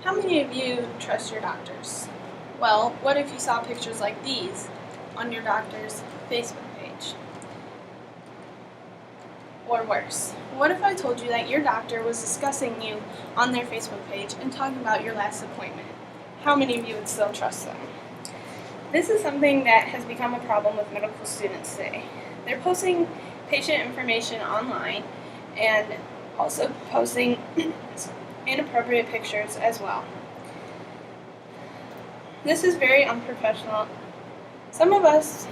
How many of you trust your doctors? Well, what if you saw pictures like these on your doctor's Facebook page? Or worse, what if I told you that your doctor was discussing you on their Facebook page and talking about your last appointment? How many of you would still trust them? This is something that has become a problem with medical students today. They're posting patient information online and also posting inappropriate pictures as well. This is very unprofessional. Some of us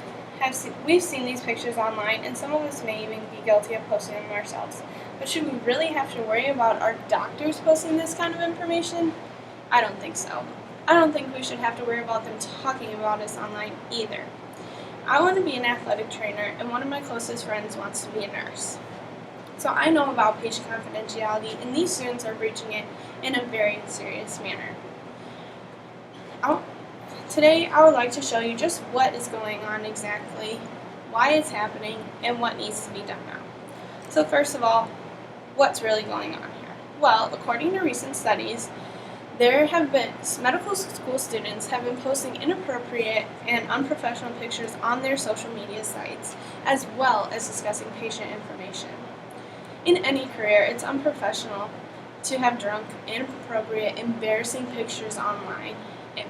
we've seen these pictures online, and some of us may even be guilty of posting them ourselves. But should we really have to worry about our doctors posting this kind of information? I don't think so. I don't think we should have to worry about them talking about us online either. I want to be an athletic trainer, and one of my closest friends wants to be a nurse. So I know about patient confidentiality, and these students are breaching it in a very serious manner. Today I would like to show you just what is going on exactly, why it's happening, and what needs to be done now. So first of all, what's really going on here? Well, according to recent studies, medical school students have been posting inappropriate and unprofessional pictures on their social media sites, as well as discussing patient information. In any career, it's unprofessional to have drunk, inappropriate, embarrassing pictures online.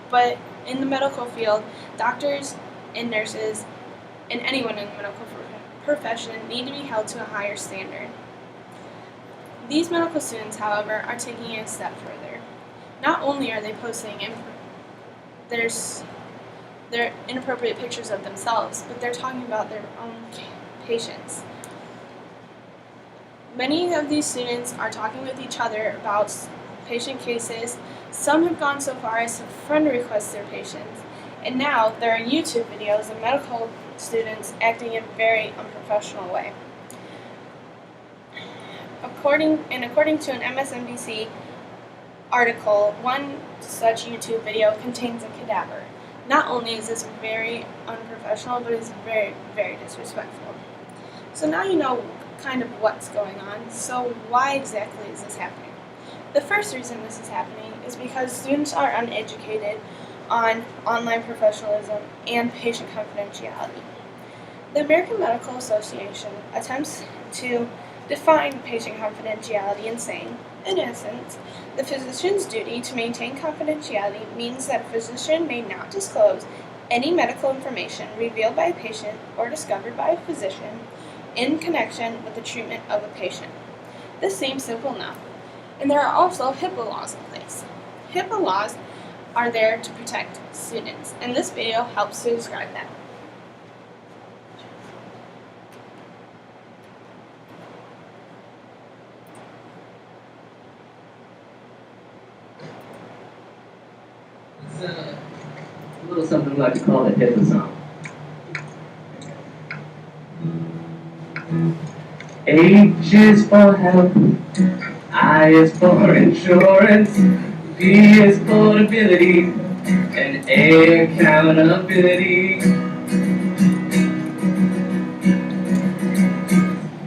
But in the medical field, doctors and nurses and anyone in the medical profession need to be held to a higher standard. These medical students, however, are taking it a step further. Not only are they posting their inappropriate pictures of themselves, but they're talking about their own patients. Many of these students are talking with each other about patient cases. Some have gone so far as to friend request their patients, and now there are YouTube videos of medical students acting in a very unprofessional way. According to an MSNBC article, one such YouTube video contains a cadaver. Not only is this very unprofessional, but it's very, very disrespectful. So now you know kind of what's going on. So why exactly is this happening? The first reason this is happening is because students are uneducated on online professionalism and patient confidentiality. The American Medical Association attempts to define patient confidentiality in saying, in essence, the physician's duty to maintain confidentiality means that a physician may not disclose any medical information revealed by a patient or discovered by a physician in connection with the treatment of a patient. This seems simple enough. And there are also HIPAA laws in place. HIPAA laws are there to protect students, and this video helps to describe that. It's a little something we like to call the HIPAA song. H is for help, I is for insurance, P is portability, and A accountability.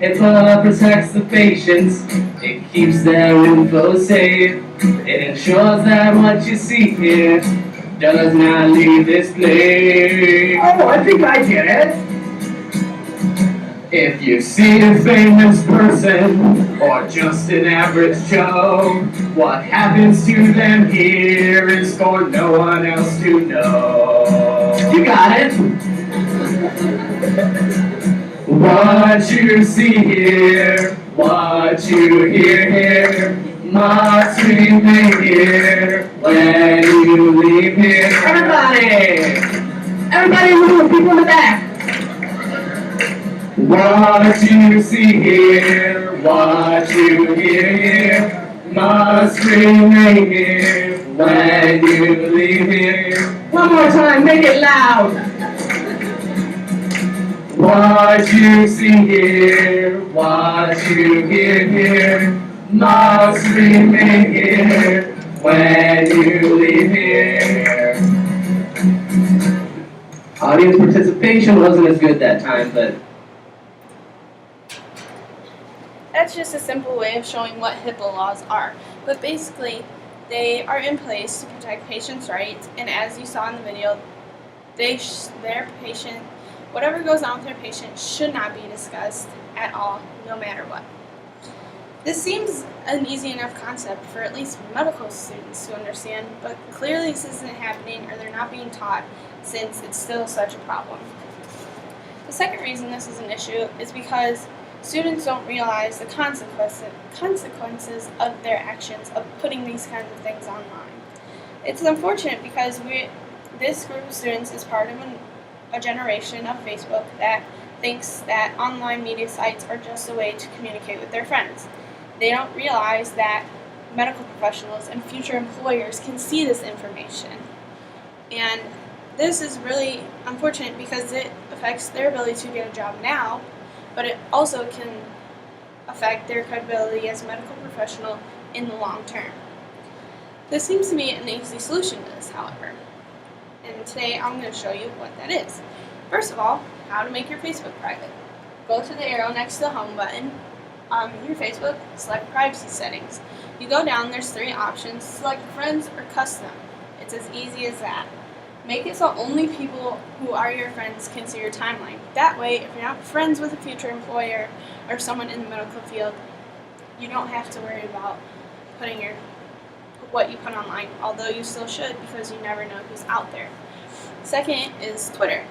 HIPAA protects the patients, it keeps their info safe, it ensures that what you see here does not leave this place. Oh, I think I get it. If you see a famous person, or just an average Joe, what happens to them here is for no one else to know. You got it. What you see here, what you hear here, must remain here when you leave here. Everybody move, people in the back. What you see here, what you hear here, must remain here when you leave here. One more time, make it loud. What you see here, what you hear here, must remain here when you leave here. Audience participation wasn't as good that time, but That's just a simple way of showing what HIPAA laws are. But basically, They are in place to protect patients' rights, and as you saw in the video, their patient, whatever goes on with their patient should not be discussed at all, no matter what. This seems an easy enough concept for at least medical students to understand, but clearly this isn't happening or they're not being taught since it's still such a problem. The second reason this is an issue is because students don't realize the consequences of their actions of putting these kinds of things online. It's unfortunate because this group of students is part of a generation of Facebook that thinks that online media sites are just a way to communicate with their friends. They don't realize that medical professionals and future employers can see this information. And this is really unfortunate because it affects their ability to get a job now, but it also can affect their credibility as a medical professional in the long term. There seems to be an easy solution to this, however, and today I'm going to show you what that is. First of all, how to make your Facebook private. Go to the arrow next to the home button on your Facebook, select privacy settings. You go down, there's 3 options, select friends or custom. It's as easy as that. Make it so only people who are your friends can see your timeline. That way, if you're not friends with a future employer or someone in the medical field, you don't have to worry about putting what you put online, although you still should because you never know who's out there. Second is Twitter.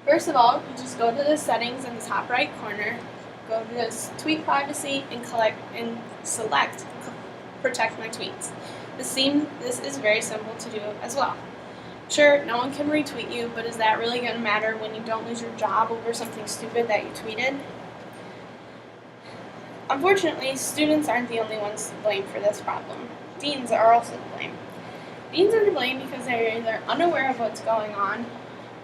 First of all, you just go to the settings in the top right corner, go to this tweet privacy and select protect my tweets. This is very simple to do as well. Sure, no one can retweet you, but is that really going to matter when you don't lose your job over something stupid that you tweeted? Unfortunately, students aren't the only ones to blame for this problem. Deans are also to blame. Deans are to blame because they're either unaware of what's going on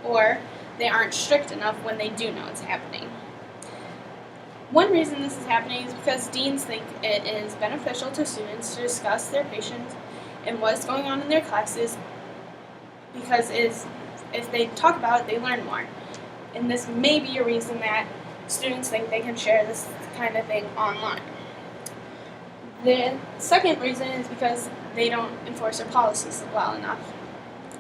or they aren't strict enough when they do know it's happening. One reason this is happening is because deans think it is beneficial to students to discuss their patients and what's going on in their classes because if they talk about it, they learn more. And this may be a reason that students think they can share this kind of thing online. The second reason is because they don't enforce their policies well enough.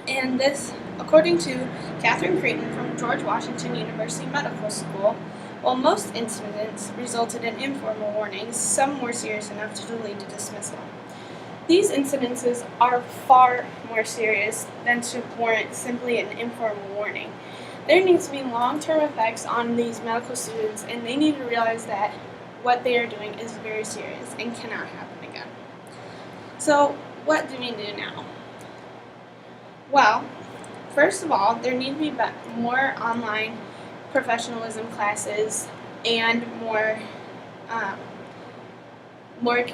And this, according to Catherine Creighton from George Washington University Medical School, while most incidents resulted in informal warnings, some were serious enough to lead to dismissal. These incidences are far more serious than to warrant simply an informal warning. There needs to be long-term effects on these medical students, and they need to realize that what they are doing is very serious and cannot happen again. So, what do we do now? Well, first of all, there need to be more online professionalism classes and more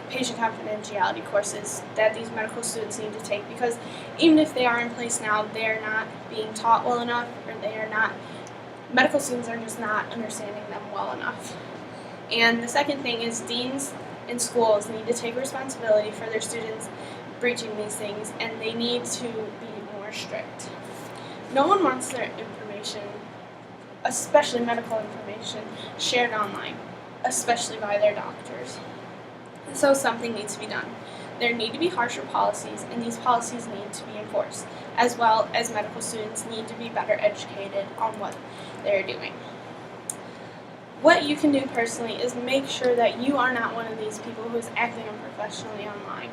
patient confidentiality courses that these medical students need to take because even if they are in place now, they are not being taught well enough or medical students are just not understanding them well enough. And the second thing is deans and schools need to take responsibility for their students breaching these things and they need to be more strict. No one wants their information, especially medical information, shared online, especially by their doctors. So something needs to be done. There need to be harsher policies, and these policies need to be enforced, as well as medical students need to be better educated on what they're doing. What you can do personally is make sure that you are not one of these people who is acting unprofessionally online.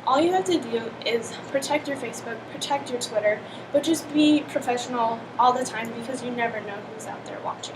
All you have to do is protect your Facebook, protect your Twitter, but just be professional all the time because you never know who's out there watching.